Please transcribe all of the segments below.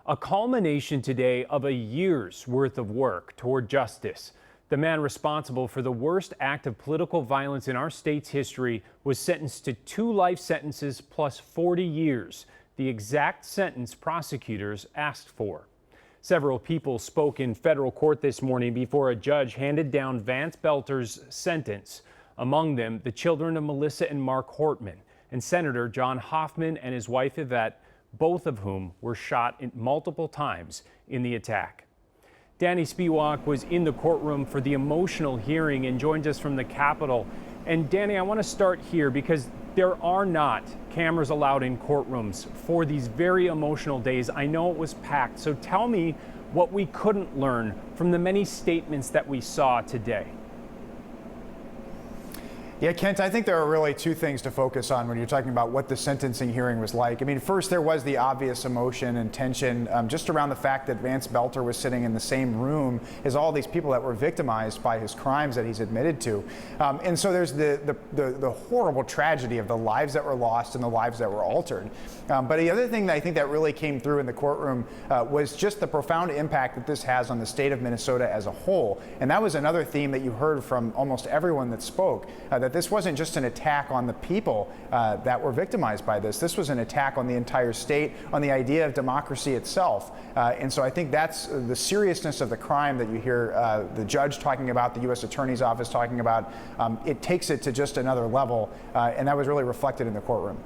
A culmination today of a year's worth of work toward justice. The man responsible for the worst act of political violence in our state's history was sentenced to 2 life sentences plus 40 years, the exact sentence prosecutors asked for. Several people spoke in federal court this morning before a judge handed down Vance Boelter's sentence. Among them, the children of Melissa and Mark Hortman, and Senator John Hoffman and his wife Yvette, both of whom were shot multiple times in the attack. Danny Spiewak was in the courtroom for the emotional hearing and joins us from the Capitol. And Danny, I want to start here because there are not cameras allowed in courtrooms for these very emotional days. I know it was packed, so tell me what we couldn't learn from the many statements that we saw today. Yeah, Kent, I think there are really 2 things to focus on when you're talking about what the sentencing hearing was like. I mean, first, there was the obvious emotion and tension just around the fact that Vance Boelter was sitting in the same room as all these people that were victimized by his crimes that he's admitted to. And so there's the horrible tragedy of the lives that were lost and the lives that were altered. But the other thing that I think that really came through in the courtroom was just the profound impact that this has on the state of Minnesota as a whole. And that was another theme that you heard from almost everyone that spoke, that this wasn't just an attack on the people that were victimized by this. This was an attack on the entire state, on the idea of democracy itself. And so I think that's the seriousness of the crime that you hear the judge talking about, the U.S. Attorney's Office talking about. It takes it to just another level, and that was really reflected in the courtroom.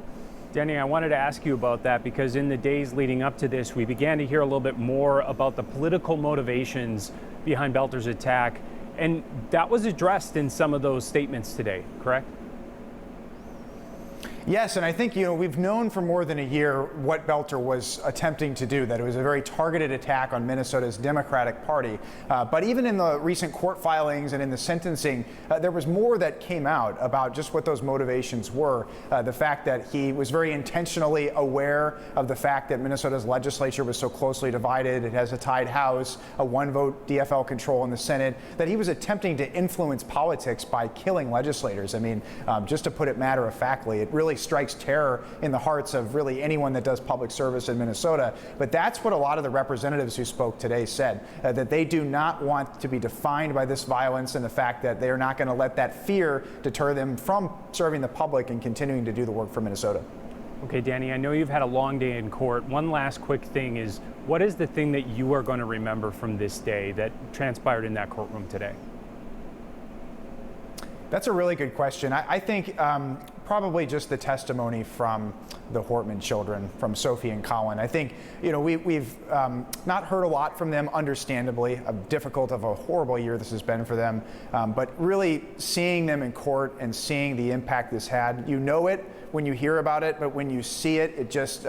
Danny, I wanted to ask you about that because in the days leading up to this, we began to hear a little bit more about the political motivations behind Boelter's attack. And that was addressed in some of those statements today, correct? Yes, and I think, we've known for more than a year what Boelter was attempting to do, that it was a very targeted attack on Minnesota's Democratic Party. But even in the recent court filings and in the sentencing, there was more that came out about just what those motivations were. The fact that he was very intentionally aware of the fact that Minnesota's legislature was so closely divided. It has a tied House, a 1-vote DFL control in the Senate, that he was attempting to influence politics by killing legislators. I mean, just to put it matter-of-factly, it really strikes terror in the hearts of really anyone that does public service in Minnesota. But that's what a lot of the representatives who spoke today said, that they do not want to be defined by this violence and the fact that they are not going to let that fear deter them from serving the public and continuing to do the work for Minnesota. Okay, Danny, I know you've had a long day in court. One last quick thing is, what is the thing that you are going to remember from this day that transpired in that courtroom today? That's a really good question. I think probably just the testimony from the Hortman children, from Sophie and Colin. I think, we've not heard a lot from them, understandably. Difficult of a horrible year this has been for them. But really seeing them in court and seeing the impact this had, you know it when you hear about it, but when you see it, it just,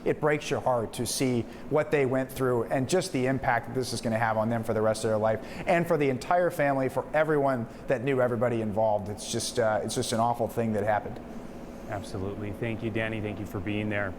it breaks your heart to see what they went through and just the impact that this is going to have on them for the rest of their life and for the entire family, for everyone that knew everybody involved. It's just an awful thing that happened. Absolutely. Thank you, Danny. Thank you for being there.